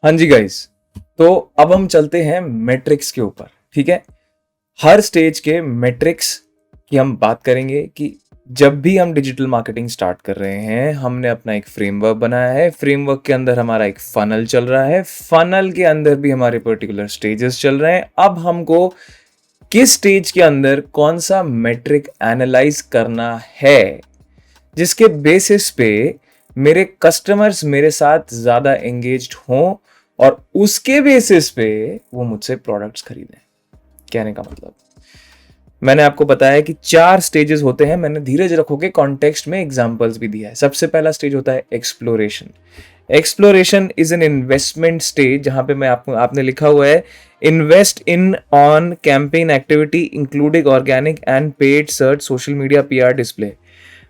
हाँ जी गाइस, तो अब हम चलते हैं मैट्रिक्स के ऊपर। ठीक है, हर स्टेज के मैट्रिक्स की हम बात करेंगे कि जब भी हम डिजिटल मार्केटिंग स्टार्ट कर रहे हैं, हमने अपना एक फ्रेमवर्क बनाया है। फ्रेमवर्क के अंदर हमारा एक फनल चल रहा है, फनल के अंदर भी हमारे पर्टिकुलर स्टेजेस चल रहे हैं। अब हमको किस स्टेज के अंदर कौन सा मैट्रिक एनालाइज करना है, जिसके बेसिस पे मेरे कस्टमर्स मेरे साथ ज्यादा एंगेज्ड हों और उसके बेसिस पे वो मुझसे प्रोडक्ट्स खरीदें। कहने का मतलब, मैंने आपको बताया कि 4 स्टेजेस होते हैं। मैंने धीरज रखो के कॉन्टेक्स्ट में एग्जांपल्स भी दिया है। सबसे पहला स्टेज होता है exploration. Exploration is an investment stage, जहां पे मैं आपने लिखा हुआ है invest in on campaign activity including organic and paid search, social media, PR, display.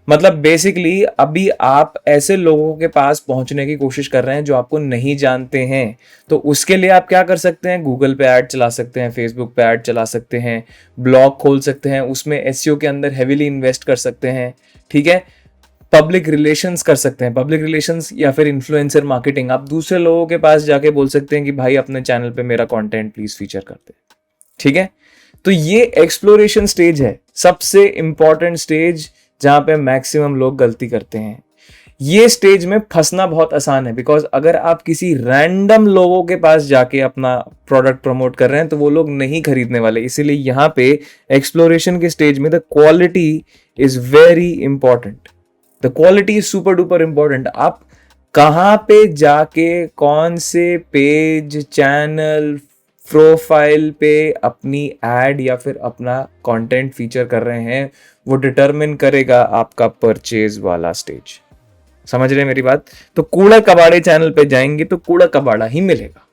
मतलब बेसिकली अभी आप ऐसे लोगों के पास पहुंचने की कोशिश कर रहे हैं जो आपको नहीं जानते हैं, तो उसके लिए आप क्या कर सकते हैं? गूगल पे ऐड चला सकते हैं, फेसबुक पे ऐड चला सकते हैं, ब्लॉग खोल सकते हैं, उसमें एसईओ के अंदर हेवीली इन्वेस्ट कर सकते हैं। ठीक है, पब्लिक रिलेशंस कर सकते हैं, पब्लिक रिलेशंस या फिर इन्फ्लुएंसर मार्केटिंग। आप दूसरे लोगों के पास जाके बोल सकते हैं कि भाई अपने चैनल पे मेरा कंटेंट प्लीज फीचर करते हैं। ठीक है, तो ये एक्सप्लोरेशन स्टेज है, सबसे इंपॉर्टेंट स्टेज, जहां पे मैक्सिमम लोग गलती करते हैं। ये स्टेज में फंसना बहुत आसान है, बिकॉज अगर आप किसी रैंडम लोगों के पास जाके अपना प्रोडक्ट प्रमोट कर रहे हैं तो वो लोग नहीं खरीदने वाले। इसीलिए यहां पे एक्सप्लोरेशन के स्टेज में the quality is very important. The quality is super duper important. आप कहां पे जाके कौन से पेज, चैनल, प्रोफाइल पे अपनी एड या फिर अपना कंटेंट फीचर कर रहे हैं, वो डिटरमिन करेगा आपका परचेज वाला स्टेज। समझ रहे हैं मेरी बात? तो कूड़ा कबाड़े चैनल पे जाएंगे तो कूड़ा कबाड़ा ही मिलेगा।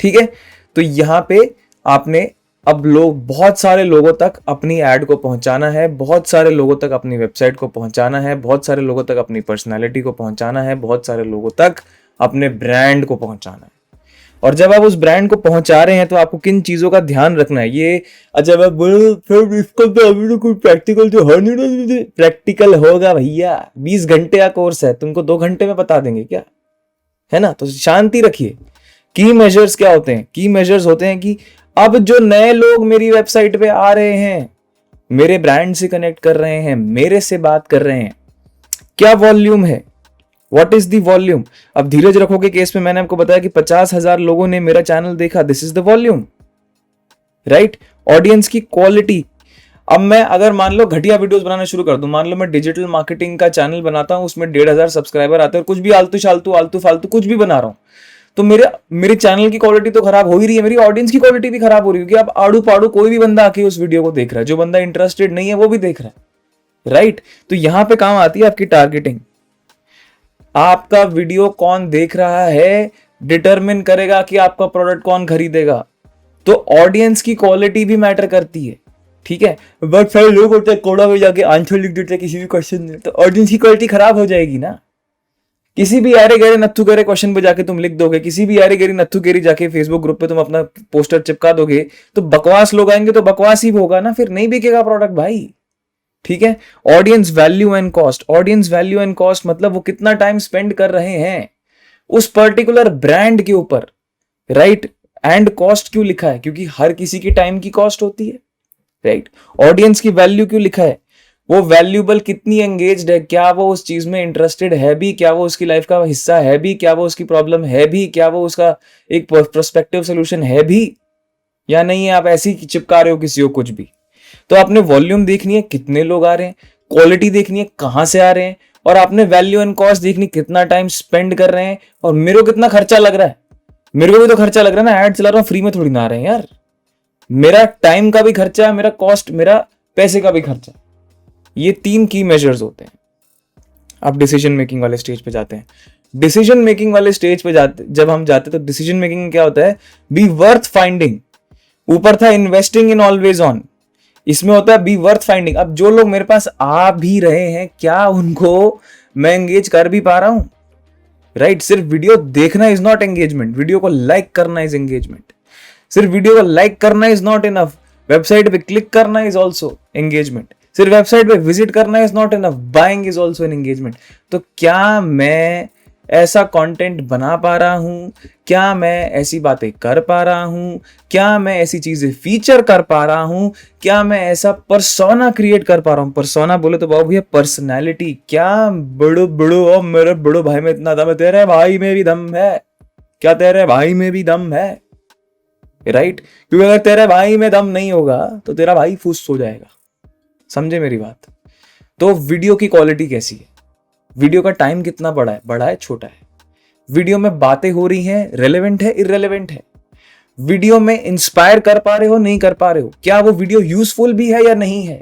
ठीक है, तो यहां पे आपने अब बहुत सारे लोगों तक अपनी एड को पहुंचाना है, बहुत सारे लोगों तक अपनी वेबसाइट को पहुंचाना है, बहुत सारे लोगों तक अपनी पर्सनालिटी को पहुंचाना है, बहुत सारे लोगों तक अपने ब्रांड को पहुंचाना है। और जब आप उस ब्रांड को पहुंचा रहे हैं तो आपको किन चीजों का ध्यान रखना है? ये जब आप बोलो फिर इसको तो अभी तो कोई प्रैक्टिकल तो है नहीं। प्रैक्टिकल होगा भैया, 20 घंटे का कोर्स है, तुमको 2 घंटे में बता देंगे क्या? है ना? तो शांति रखिए। की मेजर्स क्या होते हैं? की मेजर्स होते हैं कि अब जो नए लोग मेरी वेबसाइट पे आ रहे हैं, मेरे ब्रांड से कनेक्ट कर रहे हैं, मेरे से बात कर रहे हैं, क्या वॉल्यूम है? What is the volume? अब धीरज रखो के केस में मैंने आपको बताया कि 50,000 लोगों ने मेरा चैनल देखा, this is the volume, right? Audience की क्वालिटी। अब मैं अगर मान लो घटिया वीडियोस बनाना शुरू कर दूं, मान लो मैं डिजिटल मार्केटिंग का चैनल बनाता हूं, उसमें 1,500 सब्सक्राइबर आते हैं और कुछ भी आलतू फालतू कुछ भी बना रहा हूं, तो मेरे चैनल की क्वालिटी तो खराब हो ही रही है, मेरी ऑडियंस की क्वालिटी भी खराब हो रही है। क्योंकि अब आड़ू पाड़ू कोई भी बंदा आके उस वीडियो को देख रहा है, जो बंदा इंटरेस्टेड नहीं है वो भी देख रहा है, राइट? तो यहां पे काम आती है आपकी टारगेटिंग। आपका वीडियो कौन देख रहा है डिटरमिन करेगा कि आपका प्रोडक्ट कौन खरीदेगा। तो ऑडियंस की क्वालिटी भी मैटर करती है। ठीक है, बट सारे लोग होते हैं कोड़ा में जाके आंसर लिख देते हैं किसी भी क्वेश्चन में, तो ऑडियंस की क्वालिटी खराब हो जाएगी ना। किसी भी यारे गहरे नत्थु गहरे क्वेश्चन पे जाके तुम लिख दोगे, किसी भी यारे गहरी नत्थु गहरी जाके फेसबुक ग्रुप पे तुम अपना पोस्टर चिपका दोगे, तो बकवास लोग आएंगे तो बकवास ही होगा ना, फिर नहीं बिकेगा प्रोडक्ट भाई। ठीक है, audience value and cost. Audience value and cost मतलब वो कितना टाइम स्पेंड कर रहे हैं उस पर्टिकुलर ब्रांड के ऊपर, राइट? एंड कॉस्ट क्यों लिखा है? क्योंकि हर किसी की टाइम की कॉस्ट होती है, राइट? ऑडियंस की वैल्यू क्यों लिखा है? वो वैल्यूबल कितनी एंगेज्ड है, क्या वो उस चीज में इंटरेस्टेड है भी, क्या वो उसकी लाइफ का हिस्सा है भी, क्या वो उसकी प्रॉब्लम है भी, क्या वो उसका एक प्रोस्पेक्टिव सोल्यूशन है भी, या नहीं है आप ऐसे ही चिपका रहे हो किसी को कुछ भी। तो आपने वॉल्यूम देखनी है, कितने लोग आ रहे हैं, क्वालिटी देखनी है, कहां से आ रहे हैं, और आपने वैल्यू एंड कॉस्ट देखनी, कितना टाइम स्पेंड कर रहे हैं, और मेरे को कितना खर्चा लग रहा है। मेरे को भी तो खर्चा लग रहा है ना, ऐड चला रहा हूं, फ्री में थोड़ी ना आ रहे हैं यार। मेरा टाइम का भी खर्चा है, मेरा कॉस्ट, मेरा पैसे का भी खर्चा। ये 3 की मेजर्स होते हैं। आप डिसीजन मेकिंग वाले स्टेज पे जाते हैं। डिसीजन मेकिंग वाले स्टेज पे जब हम जाते हैं तो डिसीजन मेकिंग क्या होता है? B worth finding. ऊपर था इन्वेस्टिंग इन ऑलवेज ऑन, इसमें होता है बी वर्थ फाइंडिंग। अब जो लोग मेरे पास आ भी रहे हैं, क्या उनको मैं एंगेज कर भी पा रहा हूं, राइट? सिर्फ वीडियो देखना इज नॉट एंगेजमेंट, वीडियो को लाइक करना इज एंगेजमेंट। सिर्फ वीडियो को लाइक करना इज नॉट इनफ, वेबसाइट पे क्लिक करना इज ऑल्सो एंगेजमेंट। सिर्फ वेबसाइट पे विजिट करना is not enough, buying is also an engagement. तो क्या मैं ऐसा कंटेंट बना पा रहा हूँ, क्या मैं ऐसी बातें कर पा रहा हूँ, क्या मैं ऐसी चीजें फीचर कर पा रहा हूँ, क्या मैं ऐसा पर्सोना क्रिएट कर पा रहा हूँ। पर्सोना बोले तो बाबू भैया पर्सनैलिटी, क्या बड़ो बड़ो ओ मेरे बड़ो भाई में इतना दम है, तेरे भाई में भी दम है क्या, तेरे भाई में भी दम है, राइट? क्योंकि अगर तेरे भाई में दम नहीं होगा तो तेरा भाई फुस हो जाएगा, समझे मेरी बात? तो वीडियो की क्वालिटी कैसी है, वीडियो का टाइम कितना बड़ा है छोटा है, वीडियो में बातें हो रही हैं, रेलेवेंट है इररेलेवेंट है, वीडियो में इंस्पायर कर पा रहे हो नहीं कर पा रहे हो, क्या वो वीडियो यूजफुल भी है या नहीं है,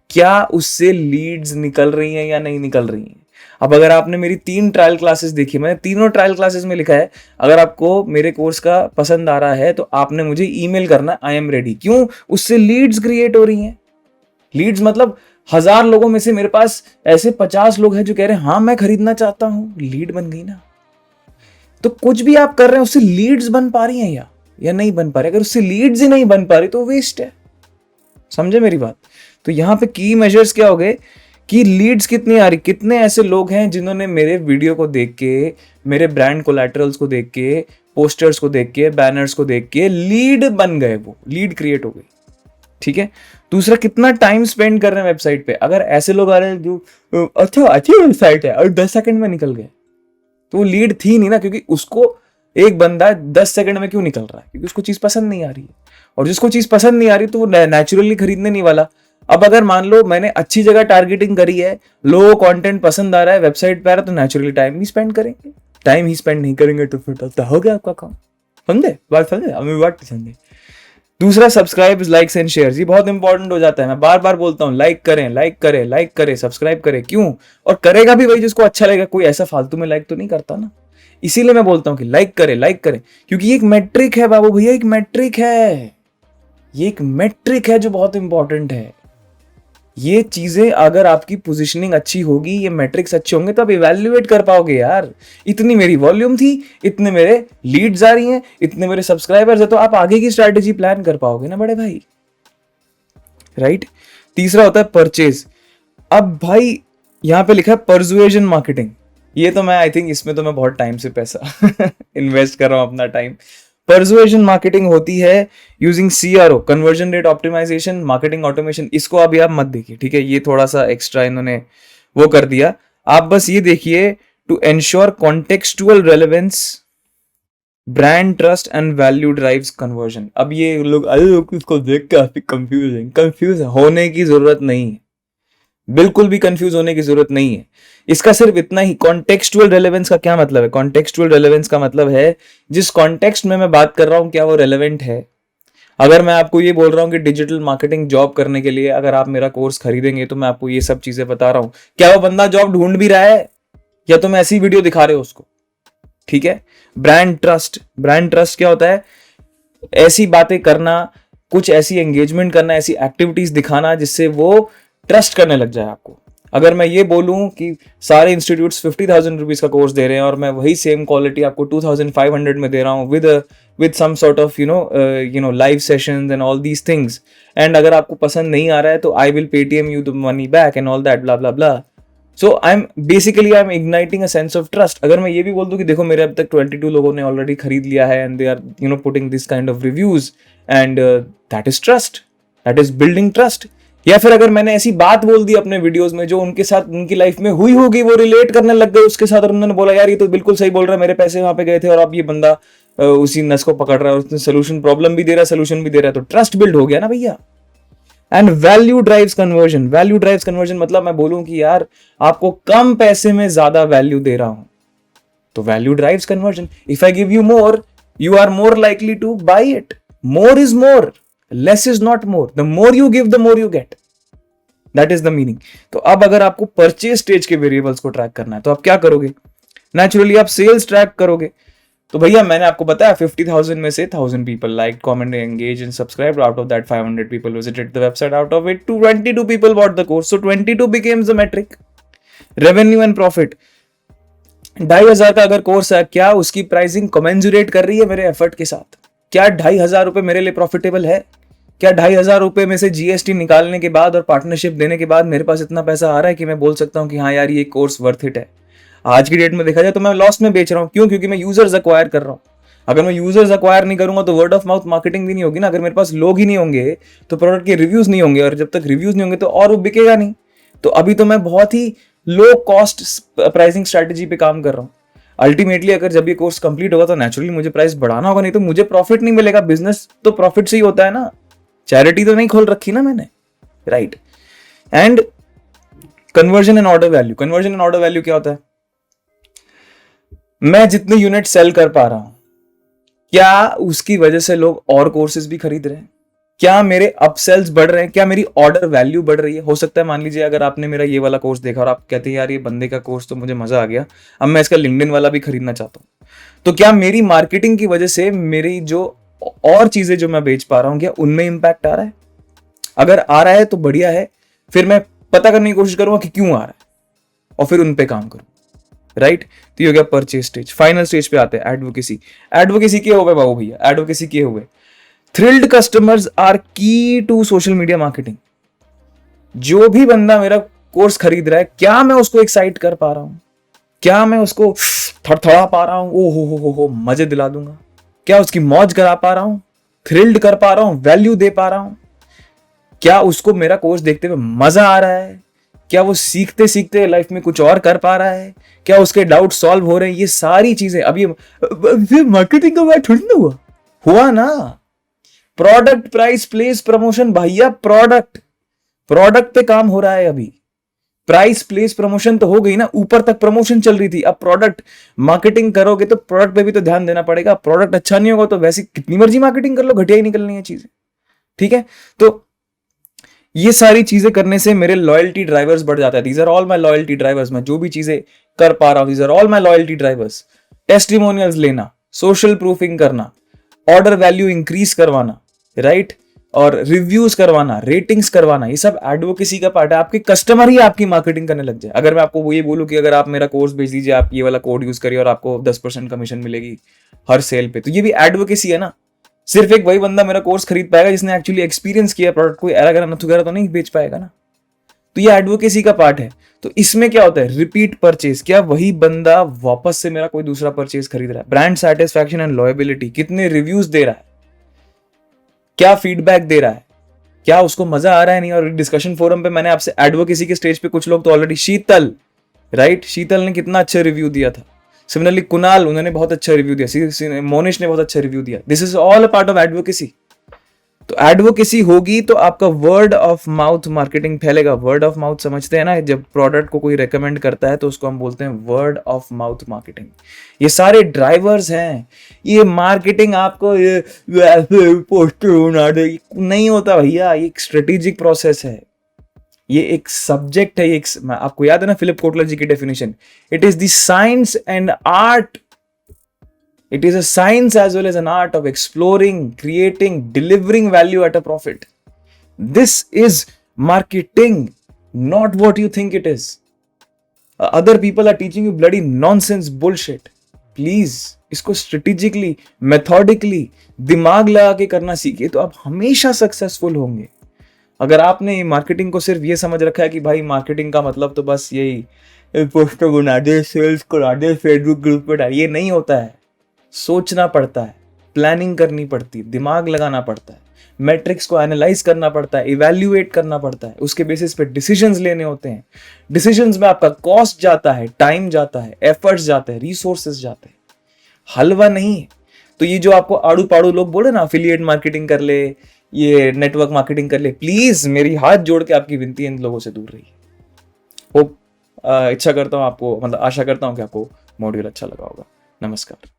क्या उससे लीड्स निकल रही हैं या नहीं निकल रही हैं। अब अगर आपने मेरी 3 ट्रायल क्लासेस देखी, मैंने तीनों ट्रायल क्लासेस में लिखा है अगर आपको मेरे कोर्स का पसंद आ रहा है तो आपने मुझे ईमेल करना, आई एम रेडी। क्यों? उससे लीड्स क्रिएट हो रही हैं। लीड्स मतलब 1000 लोगों में से मेरे पास ऐसे 50 लोग हैं जो कह रहे हैं हाँ मैं खरीदना चाहता हूं, लीड बन गई ना। तो कुछ भी आप कर रहे हैं उससे लीड्स बन पा रही हैं या नहीं बन पा रही? अगर उससे लीड्स ही नहीं बन पा रही तो वेस्ट है, समझे मेरी बात? तो यहां पे की मेजर्स क्या हो गए कि लीड्स कितनी आ रही, कितने ऐसे लोग हैं जिन्होंने मेरे वीडियो को देख के, मेरे ब्रांड कोलैटरल्स को देख के, पोस्टर्स को देख के, बैनर्स को देख के लीड बन गए, वो लीड क्रिएट हो गई, ठीक है? दूसरा, कितना टाइम स्पेंड कर रहे हैं वेबसाइट पे। अगर ऐसे लोग आ रहे हैं जो अच्छा अच्छी वेबसाइट है और 10 सेकंड में निकल गए, तो वो लीड थी नहीं ना, क्योंकि उसको एक बंदा 10 सेकंड में क्यों निकल रहा है? क्योंकि उसको चीज पसंद नहीं आ रही है, और जिसको चीज पसंद नहीं आ रही तो वो नेचुरली खरीदने नहीं वाला। अब अगर मान लो मैंने अच्छी जगह टारगेटिंग करी है, लोगों को कंटेंट पसंद आ रहा है, वेबसाइट पे आ रहा है, तो नेचुरली टाइम ही स्पेंड करेंगे। टाइम ही स्पेंड नहीं करेंगे तो फिर तो हो गया आपका काम। समझे बात? समझे हमें बात समझे? दूसरा, सब्सक्राइब, लाइक्स एंड शेयर, ये बहुत इंपॉर्टेंट हो जाता है। मैं बार बार बोलता हूँ लाइक करें, लाइक करें, लाइक करें, सब्सक्राइब करें। क्यों? और करेगा भी वही जिसको अच्छा लगेगा, कोई ऐसा फालतू में लाइक तो नहीं करता ना। इसीलिए मैं बोलता हूँ कि लाइक करें, लाइक करें, क्योंकि ये एक मैट्रिक है बाबू भैया, एक मैट्रिक है, ये एक मैट्रिक है जो बहुत इंपॉर्टेंट है। ये चीजें अगर आपकी पोजीशनिंग अच्छी होगी, ये मैट्रिक्स अच्छे होंगे तो आप इवैल्यूएट कर पाओगे यार, इतनी मेरी वॉल्यूम थी, इतने मेरे लीड्स आ रही हैं, इतने मेरे सब्सक्राइबर्स है, तो आप आगे की स्ट्रैटेजी प्लान कर पाओगे ना बड़े भाई, राइट? तीसरा होता है परचेज। अब भाई यहां पे लिखा है परसुएजन मार्केटिंग, ये तो मैं आई थिंक इसमें तो मैं बहुत टाइम से पैसा इन्वेस्ट कर रहा हूं, अपना टाइम। परसुएजन मार्केटिंग होती है using CRO, conversion rate optimisation, marketing automation. इसको अभी आप मत देखिए, ठीक है? ये थोड़ा सा एक्स्ट्रा इन्होंने वो कर दिया। आप बस ये देखिए, to ensure contextual relevance, brand trust and value drives conversion. अब ये लोग इसको देख के काफी कंफ्यूज होने की जरूरत नहीं है, बिल्कुल भी कंफ्यूज होने की जरूरत नहीं है। इसका सिर्फ इतना ही, कॉन्टेक्सचुअल रेलेवेंस का क्या मतलब है? कॉन्टेक्सचुअल रेलेवेंस का मतलब है जिस कॉन्टेक्स्ट में मैं बात कर रहा हूं क्या वो रेलेवेंट है। अगर मैं आपको ये बोल रहा हूं कि डिजिटल मार्केटिंग जॉब करने के लिए अगर आप मेरा कोर्स खरीदेंगे तो मैं आपको ये सब चीजें बता रहा हूं, क्या वो बंदा जॉब ढूंढ भी रहा है या तो मैं ऐसी वीडियो दिखा रहे हो उसको, ठीक है? ब्रांड ट्रस्ट, ब्रांड ट्रस्ट क्या होता है? ऐसी बातें करना, कुछ ऐसी एंगेजमेंट करना, ऐसी एक्टिविटीज दिखाना जिससे वो ट्रस्ट करने लग जाए आपको। अगर मैं ये बोलूं कि सारे इंस्टीट्यूट्स 50,000 रुपीज का कोर्स दे रहे हैं और मैं वही सेम क्वालिटी आपको 2,500 में दे रहा हूं with some sort of you know live sessions and all these things, and अगर आपको पसंद नहीं आ रहा है तो I will Paytm you the money back and all that blah blah blah. So I am igniting a sense of trust. अगर मैं ये भी बोल दूं कि देखो मेरे अब तक 22 लोगों ने ऑलरेडी खरीद लिया है and they are putting this kind of reviews, and that is trust, that is building trust. या फिर अगर मैंने ऐसी बात बोल दी अपने वीडियोस में जो उनके साथ उनकी लाइफ में हुई होगी, वो रिलेट करने लग गए उसके साथ और उन्होंने बोला यार ये तो बिल्कुल सही बोल रहा है, मेरे पैसे वहां पे गए थे और अब ये बंदा उसी नस को पकड़ रहा है, उसने सोल्यूशन, प्रॉब्लम भी दे रहा है, सोल्यूशन भी दे रहा है, तो ट्रस्ट बिल्ड हो गया ना भैया। And value drives conversion, value drives conversion मतलब मैं बोलूं कि यार आपको कम पैसे में ज्यादा वैल्यू दे रहा हूं, तो value drives conversion. If I give you more, you are more likely to buy it. More is more, less is not more, the more you give the more you get, that is the meaning. तो अब अगर आपको purchase stage के variables को track करना है तो आप क्या करोगे? नेचुरली आप सेल्स ट्रैक करोगे। तो भैया मैंने आपको बताया 50,000 में से 1,000 people like, comment, engage and subscribe, out of that 500 people visited the website, out of it 22 people bought the course, so 22 becomes the metric. Revenue and profit, 2,500 का अगर कोर्स है, क्या उसकी प्राइसिंग कमेंजुरेट कर रही है मेरे एफर्ट के साथ? क्या 2,500 रुपए मेरे लिए प्रॉफिटेबल है? क्या 2,500 रुपए में से GST निकालने के बाद और पार्टनरशिप देने के बाद मेरे पास इतना पैसा आ रहा है कि मैं बोल सकता हूं कि हाँ यार ये कोर्स वर्थ इट है? आज की डेट में देखा जाए तो मैं लॉस में बेच रहा हूँ। क्यों? क्योंकि मैं यूजर्स अक्वायर कर रहा हूँ। अगर मैं यूजर्स अक्वायर नहीं करूंगा तो वर्ड ऑफ माउथ मार्केटिंग भी नहीं होगी ना। अगर मेरे पास लोग ही नहीं होंगे तो प्रोडक्ट के रिव्यूज नहीं होंगे, और जब तक रिव्यूज नहीं होंगे तो और वो बिकेगा नहीं। तो अभी तो मैं बहुत ही लो कॉस्ट प्राइसिंग स्ट्रेटेजी पे काम कर रहा हूँ। अल्टीमेटली अगर जब ये कोर्स कंप्लीट होगा तो नेचुरली मुझे प्राइस बढ़ाना होगा, नहीं तो मुझे प्रॉफिट नहीं मिलेगा। बिजनेस तो प्रॉफिट से ही होता है ना, चैरिटी तो नहीं खोल रखी ना मैंने, right. And conversion and order value, conversion and order value क्या होता है? मैं जितने यूनिट सेल कर पा रहा हूं, क्या उसकी वजह से लोग और कोर्सेज भी खरीद रहे हैं? क्या मेरे अपसेल्स बढ़ रहे हैं? क्या मेरी ऑर्डर वैल्यू बढ़ रही है? हो सकता है मान लीजिए अगर आपने मेरा ये वाला कोर्स देखा और आप कहते हैं यार ये बंदे का कोर्स तो मुझे मजा आ गया, अब मैं इसका लिंक्डइन वाला भी खरीदना चाहता हूं, तो क्या मेरी मार्केटिंग की वजह से मेरी जो और चीजें जो मैं बेच पा रहा हूं, क्या उनमें इंपैक्ट आ रहा है? अगर आ रहा है तो बढ़िया है, फिर मैं पता करने की कोशिश करूंगा कि क्यों आ रहा है और फिर उन पे काम करूं, राइट। तो ये हो गया परचेज स्टेज। फाइनल स्टेज पे आते हैं एडवोकेसी। एडवोकेसी किए हुए बाबू भैया, एडवोकेसी किए हुए। थ्रिल्ड कस्टमर्स आर की टू सोशल मीडिया मार्केटिंग। जो भी बंदा मेरा कोर्स खरीद रहा है, क्या मैं उसको एक्साइट कर पा रहा हूं? क्या मैं उसको थरथरा पा रहा हूं? ओ हो मजे दिला दूंगा। क्या उसकी मौज करा पा रहा हूं? थ्रिल्ड कर पा रहा हूं? वैल्यू दे पा रहा हूं? क्या उसको मेरा कोर्स देखते हुए मजा आ रहा है? क्या वो सीखते सीखते लाइफ में कुछ और कर पा रहा है? क्या उसके डाउट सॉल्व हो रहे हैं? ये सारी चीजें। अब ये मार्केटिंग का बात थोड़ी ना हुआ ना। प्रोडक्ट, प्राइस, प्लेस, प्रमोशन भैया, प्रोडक्ट पे काम हो रहा है अभी। प्राइस, प्लेस, प्रमोशन तो हो गई ना, ऊपर तक प्रमोशन चल रही थी। अब प्रोडक्ट मार्केटिंग करोगे तो प्रोडक्ट पे भी तो ध्यान देना पड़ेगा। प्रोडक्ट अच्छा नहीं होगा तो वैसे कितनी मर्जी मार्केटिंग कर लो, घटिया ही निकलनी है चीजें, ठीक है। तो ये सारी चीजें करने से मेरे लॉयल्टी ड्राइवर्स बढ़ जाता है। These are all my loyalty drivers. मैं जो भी चीजें कर पा रहा हूं, these are all my loyalty drivers. Testimonials लेना, सोशल प्रूफिंग करना, ऑर्डर वैल्यू इंक्रीज करवाना, राइट, और रिव्यूज करवाना, रेटिंग्स करवाना, ये सब एडवोकेसी का पार्ट है। आपके कस्टमर ही आपकी मार्केटिंग करने लग जाए। अगर मैं आपको वो ये बोलूं कि अगर आप मेरा कोर्स भेज दीजिए, आप ये वाला कोड यूज करिए और आपको 10% कमीशन मिलेगी हर सेल पे, तो ये भी एडवोकेसी है ना। सिर्फ एक वही बंदा मेरा कोर्स खरीद पाएगा जिसने एक्चुअली एक्सपीरियंस किया प्रोडक्ट को, एरा गरा नथु गरा तो नहीं बेच पाएगा ना। तो ये एडवोकेसी का पार्ट है। तो इसमें क्या होता है? Repeat purchase. क्या वही बंदा वापस से मेरा कोई दूसरा परचेज खरीद रहा है? ब्रांड सैटिस्फैक्शन एंड लॉयबिलिटी, कितने रिव्यूज दे रहा है, क्या फीडबैक दे रहा है, क्या उसको मजा आ रहा है नहीं। और डिस्कशन फोरम पे मैंने आपसे एडवोकेसी के स्टेज पे कुछ लोग तो ऑलरेडी, शीतल, राइट, शीतल ने कितना अच्छा रिव्यू दिया था। सिमिलरली कुणाल, उन्होंने बहुत अच्छा रिव्यू दिया। मोनिश ने बहुत अच्छा रिव्यू दिया। This is all a part of advocacy. तो एडवोकेसी होगी तो आपका वर्ड ऑफ माउथ मार्केटिंग फैलेगा। वर्ड ऑफ माउथ समझते हैं ना, जब प्रोडक्ट को कोई रेकमेंड करता है तो उसको हम बोलते हैं वर्ड ऑफ माउथ मार्केटिंग। ये सारे ड्राइवर्स हैं। ये मार्केटिंग आपको ये पोस्टर बना दे नहीं होता भैया, ये एक स्ट्रेटेजिक प्रोसेस है, ये एक सब्जेक्ट है। आपको याद है ना फिलिप कोटलर जी की definition, it is the science and art, it is a science as well as an art of exploring, creating, delivering value at a profit. This is marketing, not what you think it is. Other people are teaching you bloody nonsense bullshit. Please, इसको strategically, methodically, दिमाग लगा के करना सीखिए तो आप हमेशा successful होंगे। अगर आपने मार्केटिंग को सिर्फ ये समझ रखा है कि भाई मार्केटिंग का मतलब तो बस यही पोस्टर बना दे, सेल्स करा दे, फेसबुक ग्रुप पे डाल, ये नहीं होता है। सोचना पड़ता है, प्लानिंग करनी पड़ती है, दिमाग लगाना पड़ता है, मैट्रिक्स को एनालाइज करना पड़ता है, इवैल्यूएट करना पड़ता है, उसके बेसिस पे डिसीजंस लेने होते हैं। डिसीजंस में आपका कॉस्ट जाता है, टाइम जाता है, एफर्ट्स जाते हैं, रिसोर्सेज जाते हैं, हलवा नहीं। तो ये जो आपको आड़ू पाड़ू लोग बोले ना, अफिलिएट मार्केटिंग कर ले, ये नेटवर्क मार्केटिंग कर ले, प्लीज मेरी हाथ जोड़ के आपकी विनती है, इन लोगों से दूर रहिए। होप इच्छा करता हूँ आपको, मतलब आशा करता हूँ कि आपको मॉड्यूल अच्छा लगा होगा। नमस्कार।